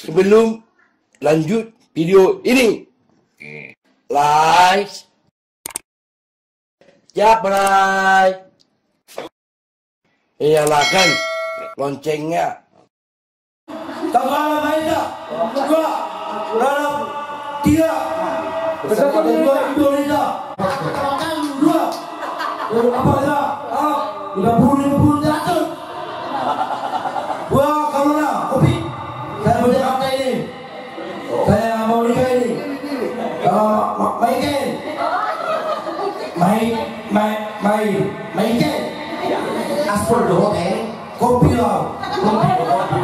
Sebelum lanjut video ini, like, subscribe, nyalakan loncengnya. Tanggal mainnya 2 dalam 3 bersama kedua Indonesia 2 apa ya 50 jatuh. Wah Corona kopi saya mau Jakarta ini, saya mau nikah ini, Maiken aspol doang kopi lah, kopi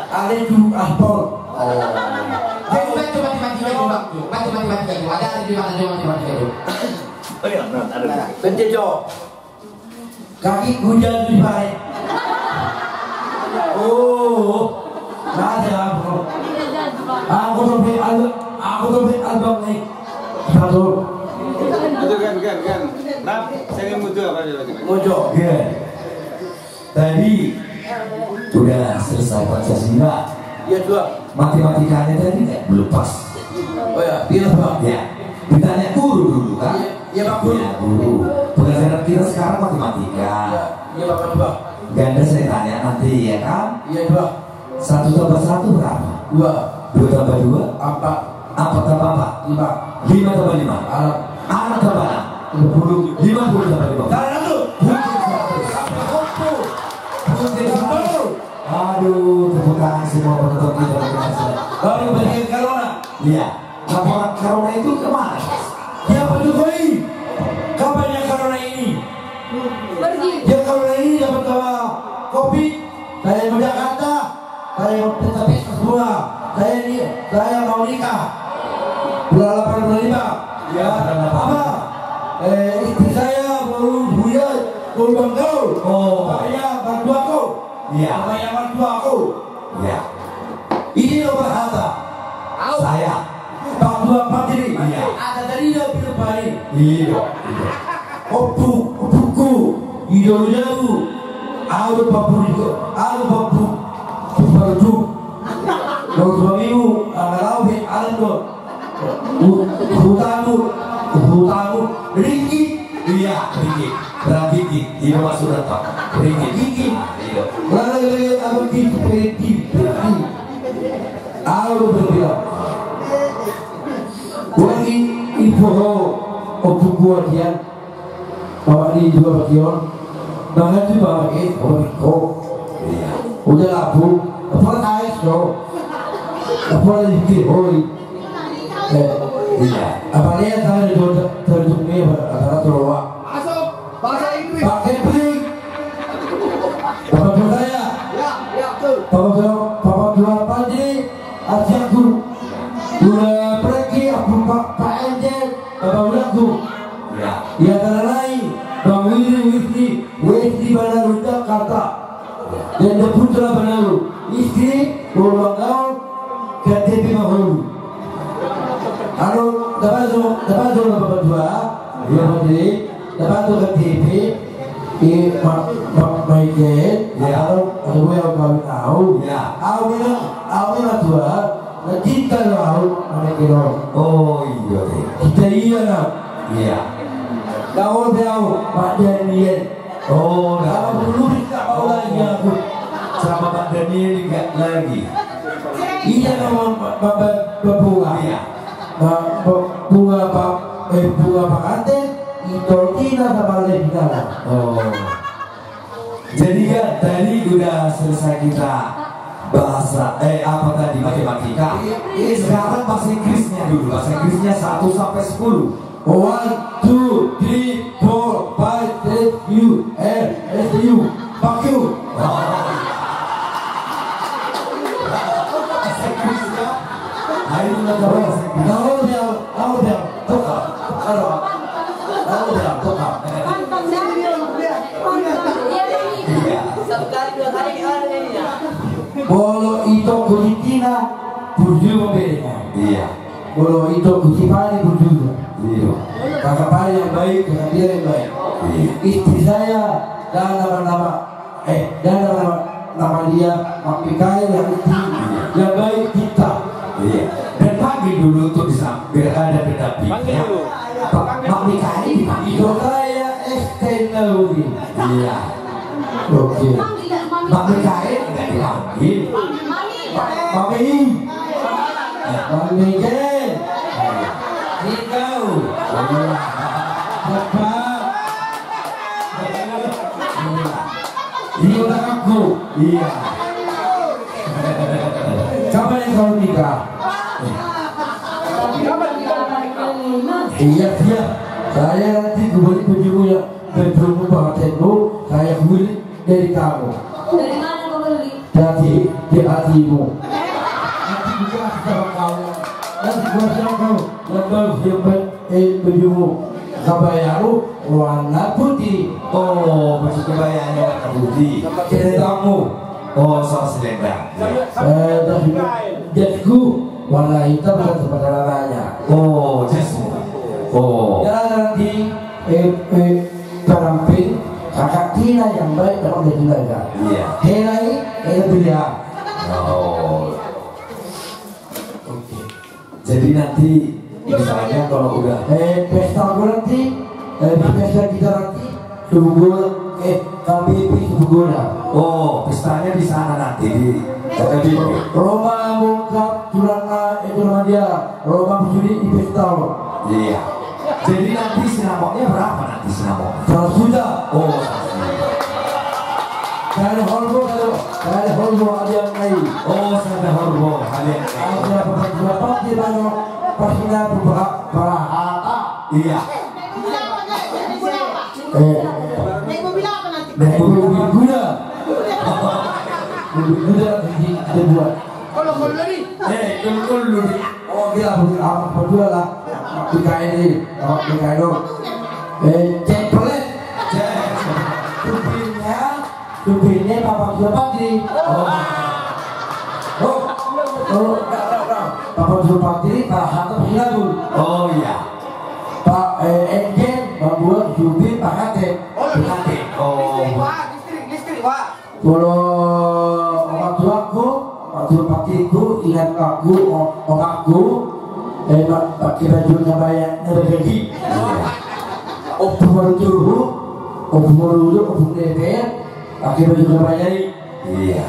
ada itu aspol. Kaki hujan di balik. Oh, ada aku. Aku sampai album nih. Satu. Itu kan. Nah, saya muncul apa dia? Muncul. Iya. Tadi sudah selesai Pancasila. Iya dua. Matematikanya tadi belum pas. Oh ya, dia apa? Ya. Ditanya guru dulu kan? Iya Pak Guru. Ya guru. Pelajaran kita sekarang matematika. Iya Bapak dua. Ganda saya tanya nanti ya kan? Iya dua. 1 tambah 1 berapa? 2. 2 tambah 2? Apa? Apa tambah apa? 5. 5 tambah 5? Anak tambah 6? 50 tambah 5? Karena itu aduh, tepuk tangan semua penonton kita. Baru bagian Corona. Iya. Laporan Corona itu kemana? Ya Pak Jokowi. Kapan yang Corona ini? Pergi. Ya Corona ini dapat kopi. Saya mau Jakarta. Saya mau tetapi semua. Saya mau nikah. Bulan 8 bulan 5. Ya. Apa? Istri saya baru buyar, baru bangkau. Oh. Saya bantu aku. Iya. Saya bantu aku. Iya. Ini nomor harta. Saya. Pak Dua Pak ini. Iya. Ada dari dia pilih baik. Iya. Buku. Jauh. Ada papu. Baru. Kalau suamimu ada laut, ada tuh. Hutamu. Ringgit. Iya, ringgit. Berapa ringgit? Ini surat Pak. Ringgit. Lalu aku aku berbilang wangi info untuk buat dia bawa di dua bagian banget sih bawa udah labu apa kaya so apa lagi iya apa dia saya terjemah antara terowak masuk bahasa Inggris pakai beli bapak saya bapak dua pagi asiaku udah pergi aku Pak Enjen bapak udahku ya antara lain Bang Wisri Banaru Jakarta dan Putra Banaru istri Purwanggaon KTP Mahulu dapat bapak dua ya Menteri dapat KTP Maiken ya kalau yang kawin tahu ya awalnya dua kita tahu Maiken oh iya kita iya nak iya kau tahu Pak Daniel oh kalau dulu tidak mau lagi aku sama Pak Daniel enggak lagi iya nama Bapak bunga iya bunga Pak Kanten itu tidak sama lagi oh jadi kan tadi udah selesai kita bahasa apa tadi matematika ini sekarang bahasa Inggrisnya dulu bahasa Inggrisnya 1 sampai 10 1, 2, 3, 4, 5, 6, 7, 8, 9, 10 fuck you bahasa Inggrisnya ayo Bolo itu kulitina burju membeda. Iya. Bolo itu kucipani burju. Iya. Kakak pari yang baik, kakak dia yang baik. Iya. Istri saya dan nama dia Mak Pikai yang istri. yang baik kita. Iya. Dan panggil dulu untuk biar ada pendamping. Panggil dulu. Pak Mikali dipanggil. Saya Estenaudi. Iya. Oke. Pak Mikali tidak dipanggil. Mami. Mami Jen. Nikau. Bapak. Iya aku. Iya. Kapan yang kau nikah? Iya dia. Saya nanti beli bajunya bedroom bahagianmu. Saya beli dari kamu. Dari mana kau beli? Dari di hatimu. Nanti juga sama kamu. Nanti gua sama kamu. Nanti yang bajumu kabayaru warna putih. Oh, baju kebayanya warna putih. Selendangmu. Oh, soal selendang. Jasku warna hitam dan sebenarnya. Oh, jasmu. Oh. Dan nanti terampil kakak Tina yang baik dapat dijaga. Iya. Helai, dia. Oh. Oke. Jadi nanti misalnya kalau udah pesta nanti di pesta kita nanti Subugul KBP Subugul. Oh, pestanya di sana nanti di Roma Mungkap Turana itu nama dia. Roma Bujuri di pesta. Iya. Jadi nanti sinamoknya berapa nanti sinamoknya? 100 juta. Oh, 100 juta. Ada hormo ada yang lain. Oh, ada hormo ada yang lain. Ada beberapa di mana pasnya beberapa. Iya. Naik mobil apa nanti? Naik mobil kuda. Mobil kuda dibuat. Kalau lari. Kalau oh dia apa berdua lah. Dikain dong. Cek pelet. Tubinnya papa sudah pagi. Papa sudah pagi. Pak Hatta Hilagu. Oh iya. Pak Enjen membuat jubir Pak Hatta. Oh. Listrik Pak. Kalau orang tuaku, waktu pagiku ingat aku, aku, pakai bajunya banyak neregi. Opung baru DPR. Pakai baju banyak. Iya.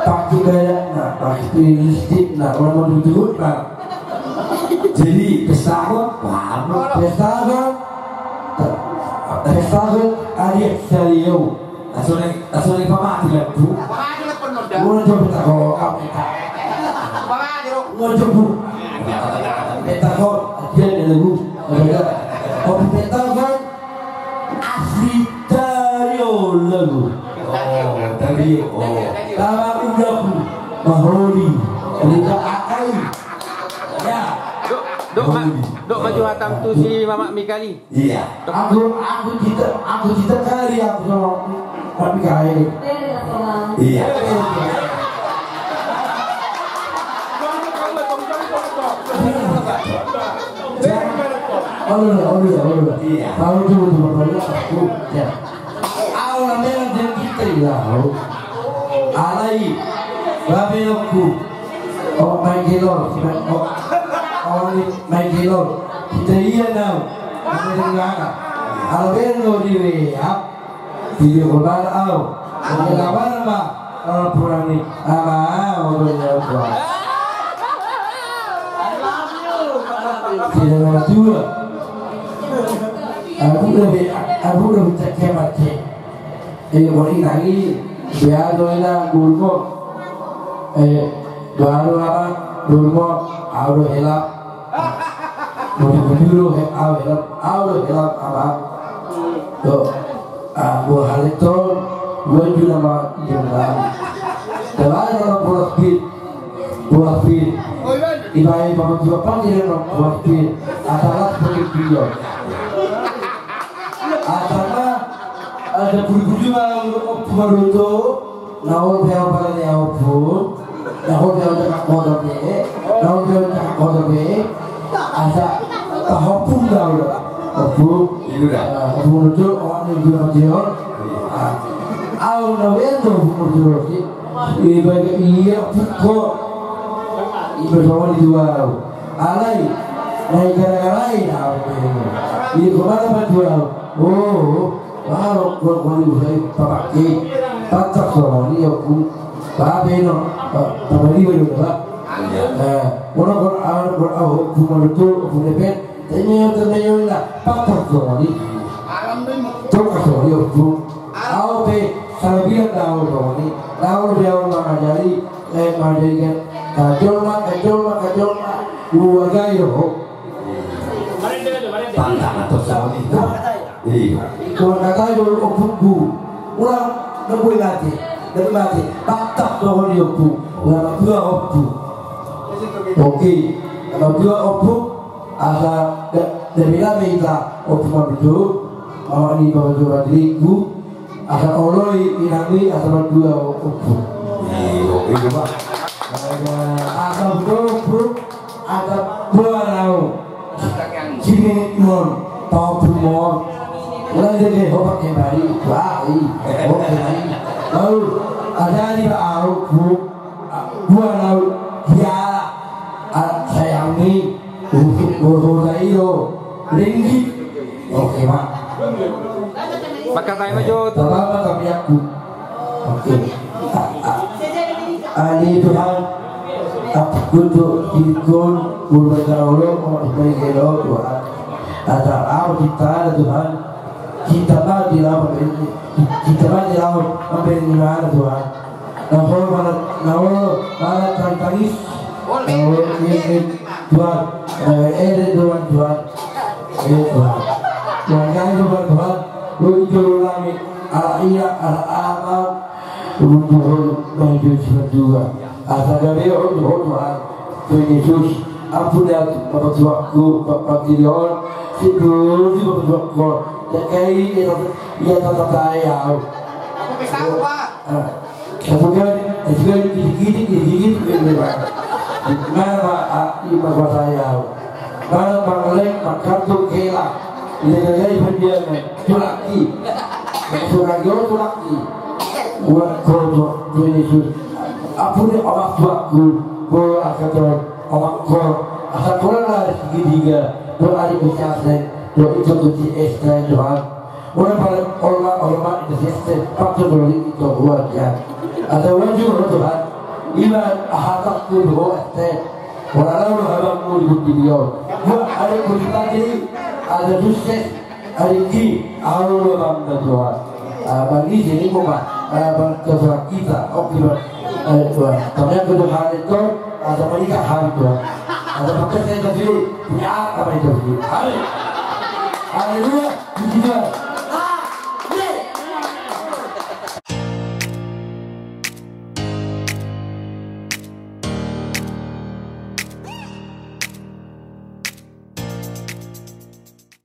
Pakai banyak, nah pakai listrik, nah orang mau duduk, nah. Jadi pesta apa? Pesta Arief Salio. Asal pamati lah tu. Mau coba tak kau apa? Mau coba. Pesta kau dia dulu. Kau pesta kau asli Dario lagu. Oh, Dario. Oh, nama udahku Mahroli. Kita akai. Ya. Dok baju hitam tu si Mama Mikali. Iya. Aku cita kali aku sama Mama Mikali. Iya. Oh, iya. Kalau dulu banyak aku. Ya. Awal memang dia kita lah. Alai. Babelku. Oh, my God. Main gelor kita iya now mendengar alberno di WA video call au mengabar apa orang purani ama orang tua tidak ada dua aku lebih cek hemat boleh lagi biar doina gulmo baru apa gulmo auto helap dulu auto helap apa tuh buah hal itu gue juga nama jembatan dalam kalau buah speed ibarat bapak bapak dia buah speed adalah seperti video adalah ada bulu-bulu yang baru itu naul bel pada pun naul bel cakap kodok naul bel cakap kodok ada tahapun dah tahapun tahapun itu orang yang guna dia awal nawel tu tahapun itu ibarat iya pukul bersama di jual. Alai naik gara-gara lain apa ini? Ini kemana pak jual? Oh, kalau kalau saya pakai tatak soal ini aku tapi no tapi ini baru lah. Orang cuma betul aku dapat. Ternyata lah tatak soal ini. Tatak soal ini aku. Aku saya bilang tahu ini. Tahu dia orang ngajari, ngajarikan kacau mak. Keluarga itu pantang atau sama itu keluarga itu opungku ulang lebih mati patah doang dia opung ulang dua opung oke kalau dua opung asal dari minta opung itu awak ni bawa jual diriku asal oloi inami asal dua opung oke pak asal dua opung ada pulau sini non tahu pulau mulai dari hobat yang baru hobat yang baru ada di pulau pulau dia sayangi untuk berhoda itu ringgit oke pak Pakai tayo maju. terlalu kami aku oke ini Tuhan untuk ikut berbahagia Allah Tuhan ada Allah kita Tuhan kita bagi laut memberi mana Tuhan mana tangis ini Tuhan Tuhan Tuhan lu jauh lagi ala untuk menjadi juga asal dari Tuhan Tuhan Yesus ampun ya Bapak Tuhanku Bapak Gideon situ di Bapak Tuhanku ya kayak ia tetap saya Aku bisa pak. kemudian gigit mana Pak Bapak saya mana Pak Lek Pak Kartu Kela ini pendiamnya tulaki tulaki buat Tuhan Yesus ampun ya Allah Tuhanku kau akan orang kau asal korang lah segitiga doa di besarnya doa itu kunci ekstra Tuhan orang orang di sini patut beri itu buat ya ada wajib Tuhan iman hatak tu doa ekstra orang lalu abangmu di video ada kunci ini ada sukses ada di Allah bangga Tuhan bagi sini bukan bangga kita oke Tuhan kami yang Tuhan itu ada pernikahan Tuhan ada pekerjaan sendiri punya apa itu haleluya